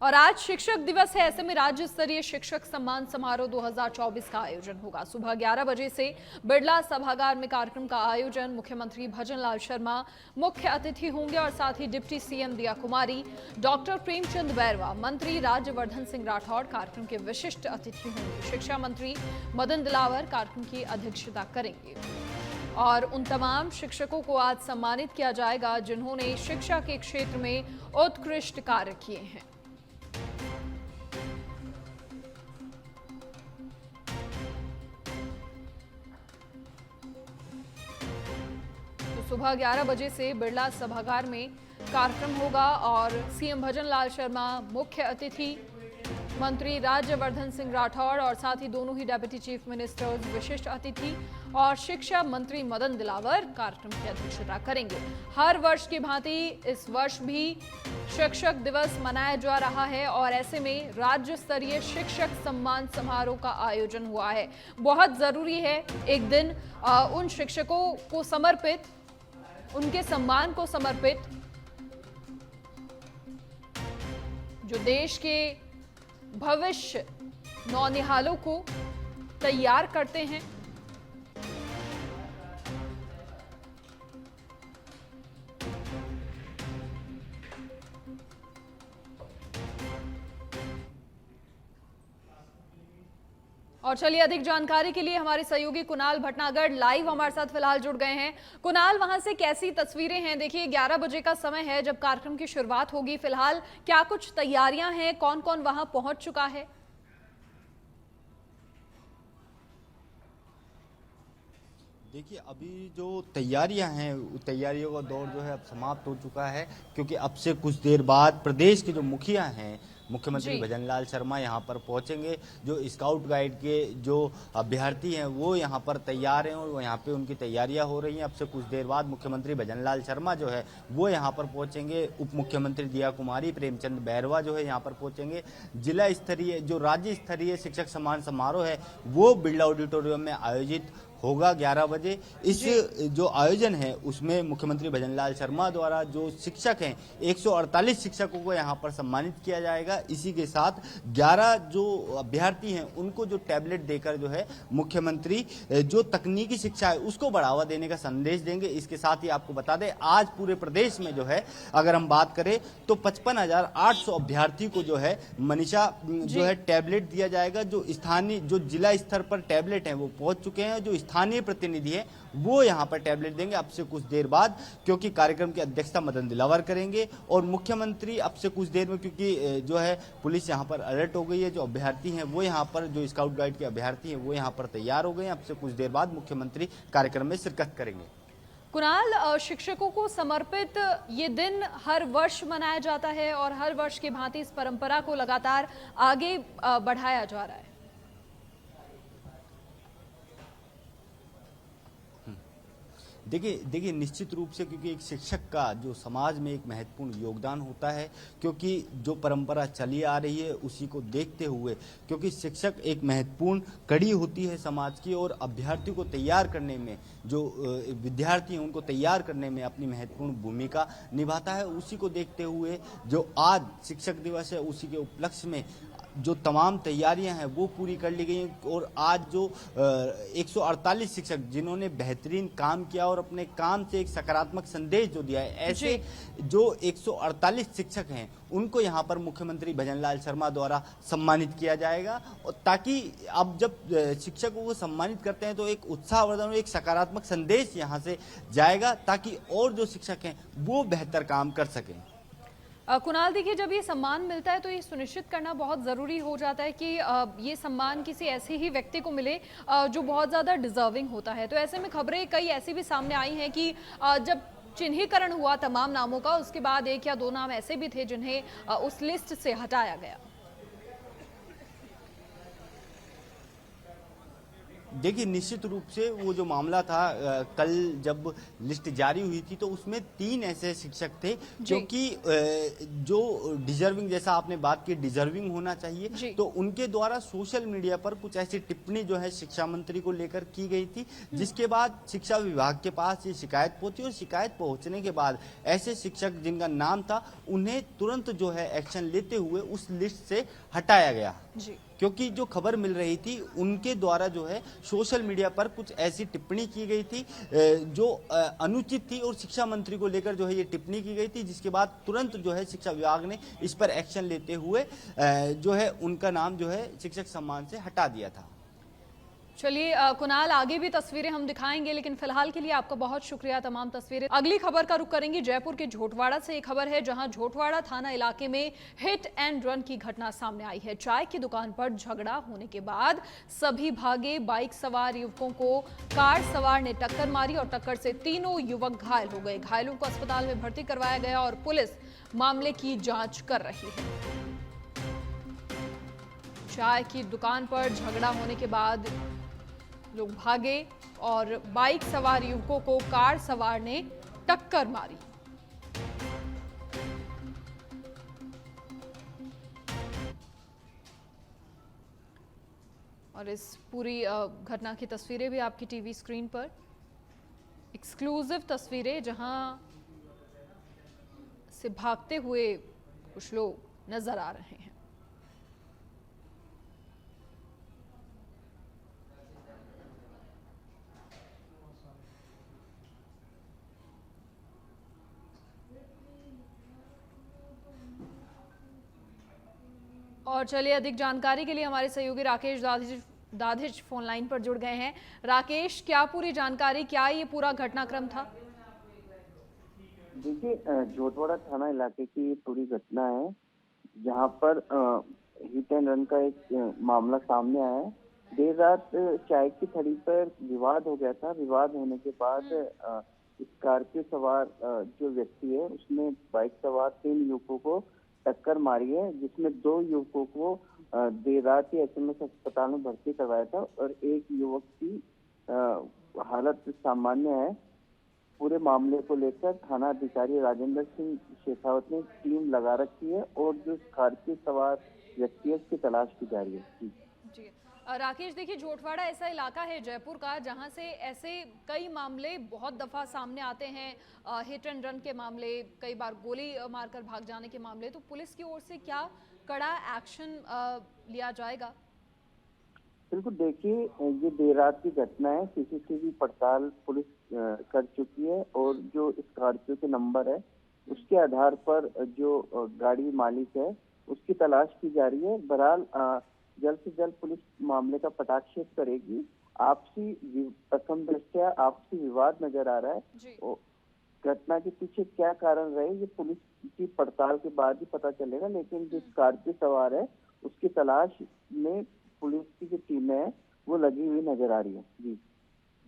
और आज शिक्षक दिवस है, ऐसे में राज्य स्तरीय शिक्षक सम्मान समारोह 2024 का आयोजन होगा। सुबह 11 बजे से बिरला सभागार में कार्यक्रम का आयोजन मुख्यमंत्री भजनलाल शर्मा मुख्य अतिथि होंगे और साथ ही डिप्टी सीएम दिया कुमारी, डॉक्टर प्रेमचंद बैरवा, मंत्री राज्यवर्धन सिंह राठौड़ कार्यक्रम के विशिष्ट अतिथि होंगे। शिक्षा मंत्री मदन दिलावर कार्यक्रम की अध्यक्षता करेंगे और उन तमाम शिक्षकों को आज सम्मानित किया जाएगा जिन्होंने शिक्षा के क्षेत्र में उत्कृष्ट कार्य किए हैं। सुबह 11 बजे से बिरला सभागार में कार्यक्रम होगा और सीएम भजनलाल शर्मा मुख्य अतिथि, मंत्री राज्यवर्धन सिंह राठौड़ और साथ ही दोनों ही डेप्यूटी चीफ मिनिस्टर्स विशिष्ट अतिथि और शिक्षा मंत्री मदन दिलावर कार्यक्रम की अध्यक्षता करेंगे। हर वर्ष की भांति इस वर्ष भी शिक्षक दिवस मनाया जा रहा है और ऐसे में राज्य स्तरीय शिक्षक सम्मान समारोह का आयोजन हुआ है। बहुत जरूरी है एक दिन उन शिक्षकों को समर्पित, उनके सम्मान को समर्पित जो देश के भविष्य नौनिहालों को तैयार करते हैं। और चलिए अधिक जानकारी के लिए हमारे सहयोगी कुणाल भटनागर लाइव हमारे साथ फिलहाल जुड़ गए हैं। कुणाल, वहां से कैसी तस्वीरें हैं? देखिए 11 बजे का समय है जब कार्यक्रम की शुरुआत होगी। फिलहाल क्या कुछ तैयारियां हैं, कौन कौन वहां पहुंच चुका है? देखिए अभी जो तैयारियां हैं, तैयारियों का दौर जो है अब समाप्त हो चुका है, क्योंकि अब से कुछ देर बाद प्रदेश के जो मुखिया हैं, मुख्यमंत्री भजनलाल शर्मा यहाँ पर पहुँचेंगे। जो स्काउट गाइड के जो अभ्यर्थी हैं वो यहाँ पर तैयार हैं और यहाँ पे उनकी तैयारियां हो रही हैं। अब से कुछ देर बाद मुख्यमंत्री भजनलाल शर्मा जो है वो यहाँ पर पहुँचेंगे। उप मुख्यमंत्री दिया कुमारी, प्रेमचंद बैरवा जो है यहाँ पर पहुँचेंगे। जिला स्तरीय जो राज्य स्तरीय शिक्षक सम्मान समारोह है वो बिरला ऑडिटोरियम में आयोजित होगा 11 बजे। इस जो आयोजन है उसमें मुख्यमंत्री भजनलाल शर्मा द्वारा जो शिक्षक हैं 148 शिक्षकों को यहाँ पर सम्मानित किया जाएगा। इसी के साथ 11 जो अभ्यर्थी हैं उनको जो टैबलेट देकर जो है मुख्यमंत्री जो तकनीकी शिक्षा है उसको बढ़ावा देने का संदेश देंगे। इसके साथ ही आपको बता दें आज पूरे प्रदेश में जो है अगर हम बात करें तो 55,800 अभ्यर्थी को जो है मनीषा जो है टैबलेट दिया जाएगा। जो स्थानीय जो जिला स्तर पर टैबलेट हैं वो पहुंच चुके हैं। जो स्थानीय प्रतिनिधि है वो यहां पर टैबलेट देंगे अब से कुछ देर बाद, क्योंकि कार्यक्रम की अध्यक्षता मदन दिलावर करेंगे। और मुख्यमंत्री अब से कुछ देर में, क्योंकि जो है पुलिस यहां पर अलर्ट हो गई है, जो अभ्यर्थी हैं वो यहां पर जो स्काउट गाइड के अभ्यर्थी हैं वो यहां पर तैयार हो गए हैं। अब से कुछ देर बाद मुख्यमंत्री कार्यक्रम में शिरकत करेंगे। कुणाल, शिक्षकों को समर्पित ये दिन हर वर्ष मनाया जाता है और हर वर्ष की भांति इस परंपरा को लगातार आगे बढ़ाया जा रहा है। देखिए निश्चित रूप से, क्योंकि एक शिक्षक का जो समाज में एक महत्वपूर्ण योगदान होता है, क्योंकि जो परंपरा चली आ रही है उसी को देखते हुए, क्योंकि शिक्षक एक महत्वपूर्ण कड़ी होती है समाज की और अभ्यर्थियों को तैयार करने में, जो विद्यार्थी हैं उनको तैयार करने में अपनी महत्वपूर्ण भूमिका निभाता है। उसी को देखते हुए जो आज शिक्षक दिवस है उसी के उपलक्ष्य में जो तमाम तैयारियां हैं वो पूरी कर ली गई हैं। और आज जो 148 शिक्षक जिन्होंने बेहतरीन काम किया और अपने काम से एक सकारात्मक संदेश जो दिया है, ऐसे जो 148 शिक्षक हैं उनको यहां पर मुख्यमंत्री भजनलाल शर्मा द्वारा सम्मानित किया जाएगा। और ताकि अब जब शिक्षकों को सम्मानित करते हैं तो एक उत्साहवर्धन और एक सकारात्मक संदेश यहां से जाएगा, ताकि और जो शिक्षक हैं वो बेहतर काम कर सकें। कुणाल, देखिए जब ये सम्मान मिलता है तो ये सुनिश्चित करना बहुत ज़रूरी हो जाता है कि ये सम्मान किसी ऐसे ही व्यक्ति को मिले जो बहुत ज़्यादा डिजर्विंग होता है। तो ऐसे में खबरें कई ऐसी भी सामने आई हैं कि जब चिन्हीकरण हुआ तमाम नामों का, उसके बाद 1 या 2 नाम ऐसे भी थे जिन्हें उस लिस्ट से हटाया गया। देखिए, निश्चित रूप से वो जो मामला था, कल जब लिस्ट जारी हुई थी तो उसमें 3 ऐसे शिक्षक थे क्योंकि जो डिजर्विंग, जैसा आपने बात की, डिजर्विंग होना चाहिए, तो उनके द्वारा सोशल मीडिया पर कुछ ऐसी टिप्पणी जो है शिक्षा मंत्री को लेकर की गई थी, जिसके बाद शिक्षा विभाग के पास ये शिकायत पहुंची और शिकायत पहुंचने के बाद ऐसे शिक्षक जिनका नाम था उन्हें तुरंत जो है एक्शन लेते हुए उस लिस्ट से हटाया गया। क्योंकि जो खबर मिल रही थी उनके द्वारा जो है सोशल मीडिया पर कुछ ऐसी टिप्पणी की गई थी जो अनुचित थी और शिक्षा मंत्री को लेकर जो है ये टिप्पणी की गई थी, जिसके बाद तुरंत जो है शिक्षा विभाग ने इस पर एक्शन लेते हुए जो है उनका नाम जो है शिक्षक सम्मान से हटा दिया था। चलिए कुणाल, आगे भी तस्वीरें हम दिखाएंगे, लेकिन फिलहाल के लिए आपका बहुत शुक्रिया तमाम तस्वीरें। अगली खबर का रुख करेंगे जयपुर के झोटवाड़ा से। एक खबर है जहां झोटवाड़ा थाना इलाके में हिट एंड रन की घटना सामने आई है। चाय की दुकान पर झगड़ा होने के बाद सभी भागे। बाइक सवार युवकों को कार सवार ने टक्कर मारी और टक्कर से तीनों युवक घायल हो गए। घायलों को अस्पताल में भर्ती करवाया गया और पुलिस मामले की जांच कर रही है। चाय की दुकान पर झगड़ा होने के बाद लोग भागे और बाइक सवार युवकों को कार सवार ने टक्कर मारी। और इस पूरी घटना की तस्वीरें भी आपकी टीवी स्क्रीन पर, एक्सक्लूसिव तस्वीरें जहां से भागते हुए कुछ लोग नजर आ रहे हैं। और चलिए, अधिक जानकारी के लिए हमारे सहयोगी राकेश दाधिच फोन लाइन पर जुड़ गए हैं। राकेश, क्या पूरी जानकारी, क्या ये पूरा घटनाक्रम था? देखिए, झोटवाड़ा थाना इलाके की पूरी घटना है जहां पर हिट एंड रन का एक मामला सामने आया है। देर रात चाय की थड़ी पर विवाद हो गया था। विवाद होने के बाद स्कॉर्पियो सवार जो व्यक्ति है उसने बाइक सवार 3 युवकों को टक्कर मारी है, जिसमें 2 युवकों को देर रात ही एसएमएस अस्पताल में भर्ती करवाया था और एक युवक की हालत सामान्य है। पूरे मामले को लेकर थाना अधिकारी राजेंद्र सिंह शेखावत ने टीम लगा रखी है और जो स्कॉर्पियो सवार व्यक्ति है उसकी तलाश की जा रही है। जी राकेश, देखिए, झोटवाड़ा ऐसा इलाका है जयपुर का जहां से ऐसे कई मामले बहुत दफा सामने आते हैं। हिट एंड रन के मामले, कई बार गोली मारकर भाग जाने के मामले। तो पुलिस की ओर से क्या कड़ा एक्शन लिया जाएगा? बिल्कुल, देखिए, ये देर रात की घटना है। सीसीटीवी पड़ताल पुलिस कर चुकी है और जो स्कॉर्पियो के नंबर है उसके आधार पर जो गाड़ी मालिक है उसकी तलाश की जा रही है। बहरहाल जल्द से जल्द पुलिस मामले का पटाक्षेप करेगी। प्रथम दृष्टया आपसी विवाद नजर आ रहा है। घटना के पीछे क्या कारण रहे ये पुलिस की पड़ताल के बाद ही पता चलेगा, लेकिन जो स्कॉर्पियो सवार है उसकी तलाश में पुलिस की जो टीम है वो लगी हुई नजर आ रही है। जी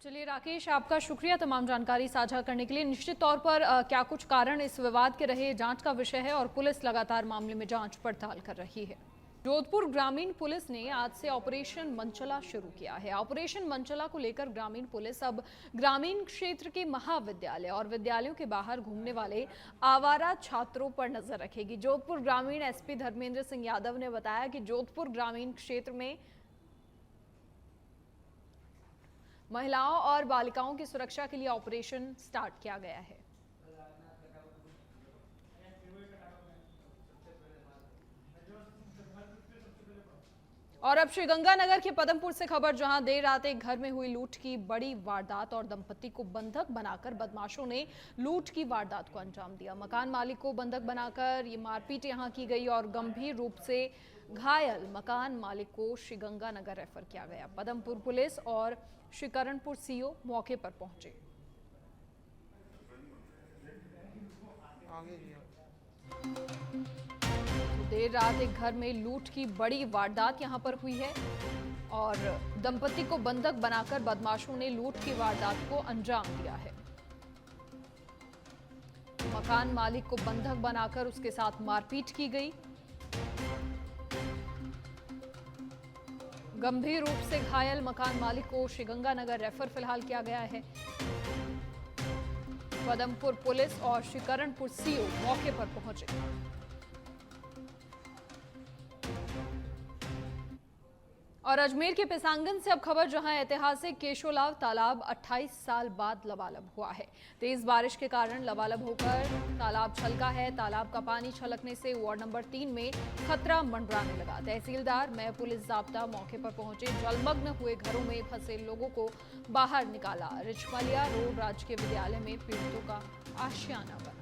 चलिए राकेश, आपका शुक्रिया तमाम जानकारी साझा करने के लिए। निश्चित तौर पर क्या कुछ कारण इस विवाद के रहे, जांच का विषय है और पुलिस लगातार मामले में जांच पड़ताल कर रही है। जोधपुर ग्रामीण पुलिस ने आज से ऑपरेशन मनचला शुरू किया है। ऑपरेशन मनचला को लेकर ग्रामीण पुलिस अब ग्रामीण क्षेत्र के महाविद्यालय और विद्यालयों के बाहर घूमने वाले आवारा छात्रों पर नजर रखेगी। जोधपुर ग्रामीण एसपी धर्मेंद्र सिंह यादव ने बताया कि जोधपुर ग्रामीण क्षेत्र में महिलाओं और बालिकाओं की सुरक्षा के लिए ऑपरेशन स्टार्ट किया गया है। और अब श्रीगंगानगर के पदमपुर से खबर, जहां देर रात एक घर में हुई लूट की बड़ी वारदात और दंपति को बंधक बनाकर बदमाशों ने लूट की वारदात को अंजाम दिया। मकान मालिक को बंधक बनाकर ये मारपीट यहां की गई और गंभीर रूप से घायल मकान मालिक को श्रीगंगानगर रेफर किया गया। पदमपुर पुलिस और श्रीकरणपुर सीओ मौके पर पहुंचे। देर रात एक घर में लूट की बड़ी वारदात यहां पर हुई है और दंपति को बंधक बनाकर बदमाशों ने लूट की वारदात को अंजाम दिया है। मकान मालिक को बंधक बनाकर उसके साथ मारपीट की गई। गंभीर रूप से घायल मकान मालिक को श्रीगंगानगर रेफर फिलहाल किया गया है। पदमपुर पुलिस और श्रीकरणपुर सीओ मौके पर पहुंचे। और अजमेर के पिसांगन से अब खबर, जहां ऐतिहासिक केशोलाव तालाब 28 साल बाद लबालब हुआ है। तेज बारिश के कारण लबालब होकर तालाब छलका है। तालाब का पानी छलकने से वार्ड नंबर 3 में खतरा मंडराने लगा। तहसीलदार में पुलिस जाब्ता मौके पर पहुंचे, जलमग्न हुए घरों में फंसे लोगों को बाहर निकाला। रिचमलिया रोड राजकीय विद्यालय में पीड़ितों का आशियाना बना।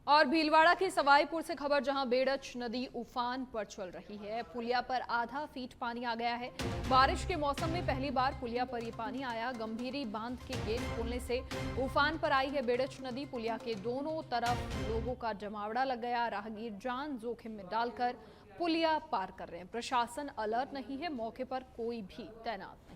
और भीलवाड़ा की सवाईपुर से खबर, जहां बेड़च नदी उफान पर चल रही है। पुलिया पर आधा फीट पानी आ गया है। बारिश के मौसम में पहली बार पुलिया पर ये पानी आया। गंभीरी बांध के गेट खोलने से उफान पर आई है बेड़च नदी। पुलिया के दोनों तरफ लोगों का जमावड़ा लग गया। राहगीर जान जोखिम में डालकर पुलिया पार कर रहे हैं। प्रशासन अलर्ट नहीं है, मौके पर कोई भी तैनात नहीं।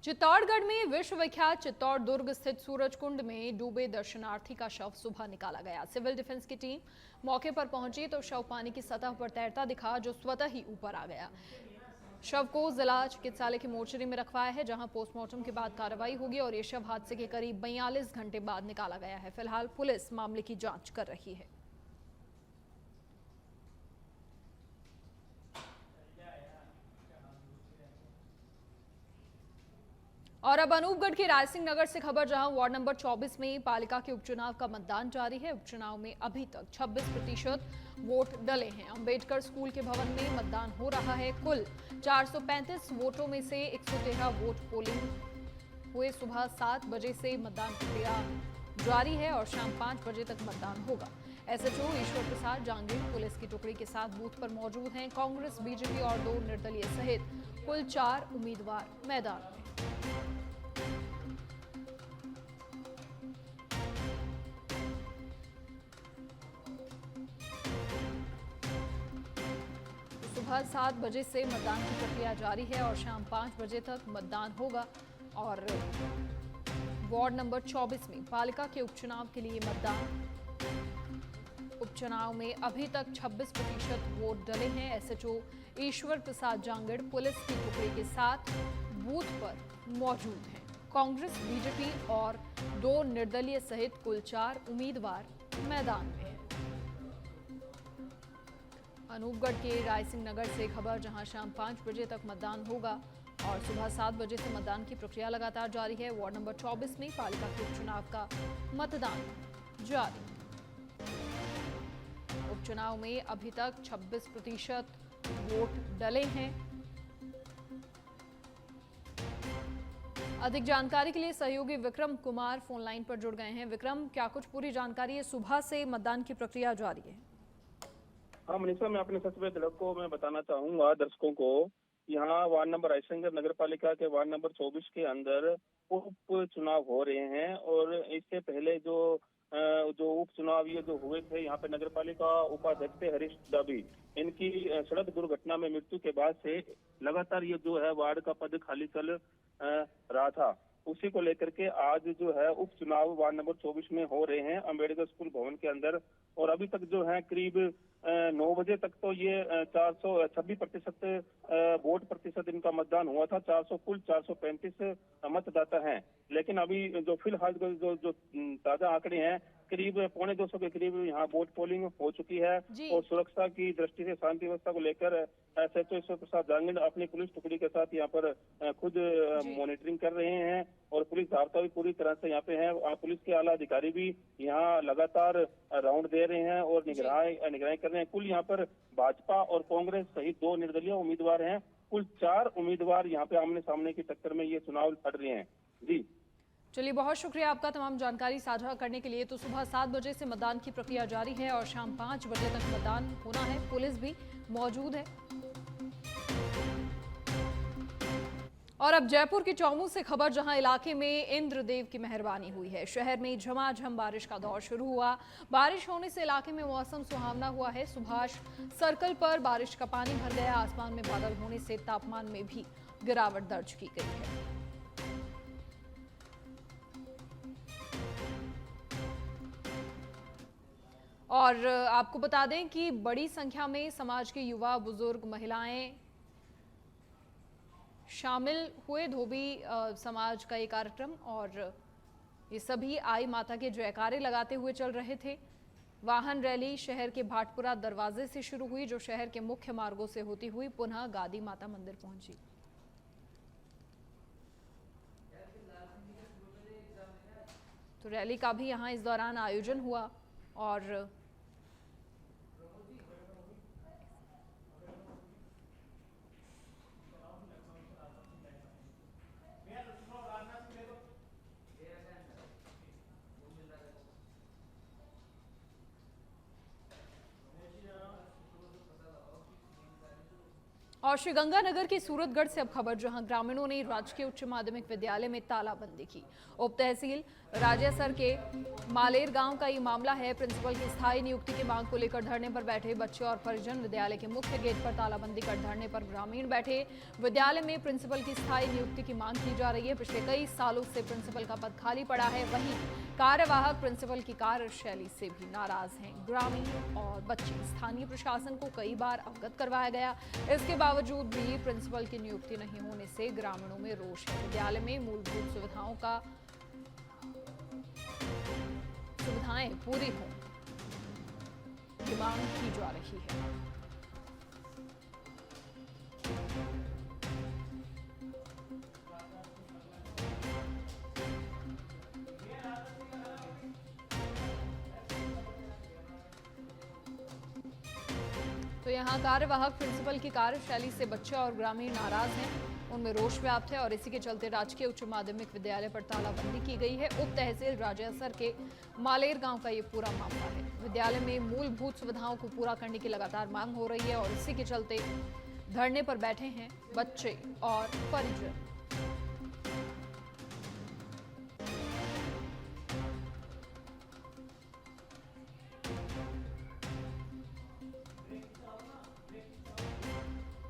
चित्तौड़गढ़ में विश्वविख्यात चित्तौड़ दुर्ग स्थित सूरज कुंड में डूबे दर्शनार्थी का शव सुबह निकाला गया। सिविल डिफेंस की टीम मौके पर पहुंची तो शव पानी की सतह पर तैरता दिखा, जो स्वतः ही ऊपर आ गया। शव को जिला चिकित्सालय की मोर्चरी में रखवाया है, जहां पोस्टमार्टम के बाद कार्रवाई होगी। और ये शव हादसे के करीब 42 घंटे बाद निकाला गया है। फिलहाल पुलिस मामले की जांच कर रही है। और अब अनूपगढ़ के रायसिंह नगर से खबर, जहां वार्ड नंबर 24 में पालिका के उपचुनाव का मतदान जारी है। उपचुनाव में अभी तक 26% वोट डले हैं। अंबेडकर स्कूल के भवन में मतदान हो रहा है। कुल 435 वोटों में से 113 वोट पोलिंग हुए। सुबह 7 बजे से मतदान प्रक्रिया जारी है और शाम 5 बजे तक मतदान होगा। एसएचओ ईश्वर प्रसाद जांगीर पुलिस की टुकड़ी के साथ बूथ पर मौजूद हैं। कांग्रेस, बीजेपी और 2 निर्दलीय सहित कुल 4 उम्मीदवार मैदान में। सुबह 7 बजे से मतदान की प्रक्रिया जारी है और शाम 5 बजे तक मतदान होगा। और वार्ड नंबर 24 में पालिका के उपचुनाव के लिए मतदान। उपचुनाव में अभी तक 26% वोट डले हैं। एसएचओ ईश्वर प्रसाद जांगड़ पुलिस की टुकड़ी के साथ बूथ पर मौजूद हैं। कांग्रेस, बीजेपी और 2 निर्दलीय सहित कुल 4 उम्मीदवार मैदान में हैं। अनूपगढ़ के रायसिंह नगर से खबर, जहां शाम 5 बजे तक मतदान होगा और सुबह 7 बजे से मतदान की प्रक्रिया लगातार जारी है। वार्ड नंबर 24 में पालिका के उपचुनाव का मतदान जारी। उपचुनाव में अभी तक 26% वोट डले हैं। अधिक जानकारी के लिए सहयोगी विक्रम कुमार फोन लाइन पर जुड़ गए हैं। विक्रम, क्या कुछ पूरी जानकारी है? सुबह से मतदान की प्रक्रिया जारी है। हाँ मनीषा, मैं अपने सबसे झलक को मैं बताना चाहूंगा दर्शकों को। यहाँ वार्ड नंबर रायसिंह नगर पालिका के वार्ड नंबर 24 के अंदर उप चुनाव हो रहे हैं। और इससे पहले जो उपचुनाव ये जो हुए थे, यहाँ पे नगर पालिका उपाध्यक्ष थे हरीश डाबी, इनकी सड़क दुर्घटना में मृत्यु के बाद से लगातार ये जो है वार्ड का पद खाली चल रहा था। उसी को लेकर के आज जो है उपचुनाव वार्ड नंबर 24 में हो रहे हैं अंबेडकर स्कूल भवन के अंदर। और अभी तक जो है करीब 9 बजे तक तो ये 426% वोट प्रतिशत इनका मतदान हुआ था। 400 कुल 435 मतदाता हैं। लेकिन अभी जो फिलहाल जो ताजा आंकड़े हैं, करीब 250 के करीब यहाँ वोट पोलिंग हो चुकी है। और सुरक्षा की दृष्टि से शांति व्यवस्था को लेकर एसएचओ ईश्वर प्रसाद जांगड़ अपनी पुलिस टुकड़ी के साथ यहाँ पर खुद मॉनिटरिंग कर रहे हैं। और पुलिस जाब्ता भी पूरी तरह से यहाँ पे है। पुलिस के आला अधिकारी भी यहाँ लगातार राउंड दे रहे हैं और निगरानी कर रहे हैं। कुल यहाँ पर भाजपा और कांग्रेस सहित 2 निर्दलीय उम्मीदवार हैं। कुल 4 उम्मीदवार यहाँ पे आमने सामने की टक्कर में ये चुनाव लड़ रहे हैं। जी चलिए, बहुत शुक्रिया आपका तमाम जानकारी साझा करने के लिए। तो सुबह 7 बजे से मतदान की प्रक्रिया जारी है और शाम 5 बजे तक मतदान होना है। पुलिस भी मौजूद है। और अब जयपुर के चौमू से खबर, जहां इलाके में इंद्रदेव की मेहरबानी हुई है। शहर में झमाझम बारिश का दौर शुरू हुआ। बारिश होने से इलाके में मौसम सुहावना हुआ है। सुभाष सर्कल पर बारिश का पानी भर गया। आसमान में बादल होने से तापमान में भी गिरावट दर्ज की गई है। और आपको बता दें कि बड़ी संख्या में समाज के युवा, बुजुर्ग, महिलाएं शामिल हुए धोबी समाज का ये कार्यक्रम, और ये सभी आई माता के जयकारे लगाते हुए चल रहे थे। वाहन रैली शहर के भाटपुरा दरवाजे से शुरू हुई, जो शहर के मुख्य मार्गों से होती हुई पुनः गादी माता मंदिर पहुंची। तो रैली का भी यहां इस दौरान आयोजन हुआ और श्रीगंगानगर के सूरतगढ़ से अब खबर, जहां ग्रामीणों ने राजकीय उच्च माध्यमिक विद्यालय में तालाबंदी की। उप तहसील राजेसर के मालेर गांव का ये मामला है। प्रिंसिपल की स्थायी नियुक्ति की मांग को लेकर धरने पर बैठे बच्चे और परिजन। विद्यालय के मुख्य गेट पर तालाबंदी कर धरने पर ग्रामीण बैठे। विद्यालय में प्रिंसिपल की स्थायी नियुक्ति की मांग की जा रही है। पिछले कई सालों से प्रिंसिपल का पद खाली पड़ा है। वहीं कार्यवाहक प्रिंसिपल की कार्यशैली से भी नाराज हैं ग्रामीण और बच्चे। स्थानीय प्रशासन को कई बार अवगत करवाया गया, इसके बावजूद भी प्रिंसिपल की नियुक्ति नहीं होने से ग्रामीणों में रोष है। विद्यालय में मूलभूत सुविधाएं पूरी हों की मांग की जा रही है। तो यहाँ कार्यवाहक प्रिंसिपल की कार्यशैली से बच्चे और ग्रामीण नाराज हैं, उनमें रोष व्याप्त है और इसी के चलते राजकीय उच्च माध्यमिक विद्यालय पर तालाबंदी की गई है। उप तहसील राजेसर के मालेर गांव का ये पूरा मामला है। विद्यालय में मूलभूत सुविधाओं को पूरा करने की लगातार मांग हो रही है और इसी के चलते धरने पर बैठे हैं बच्चे और परिजन।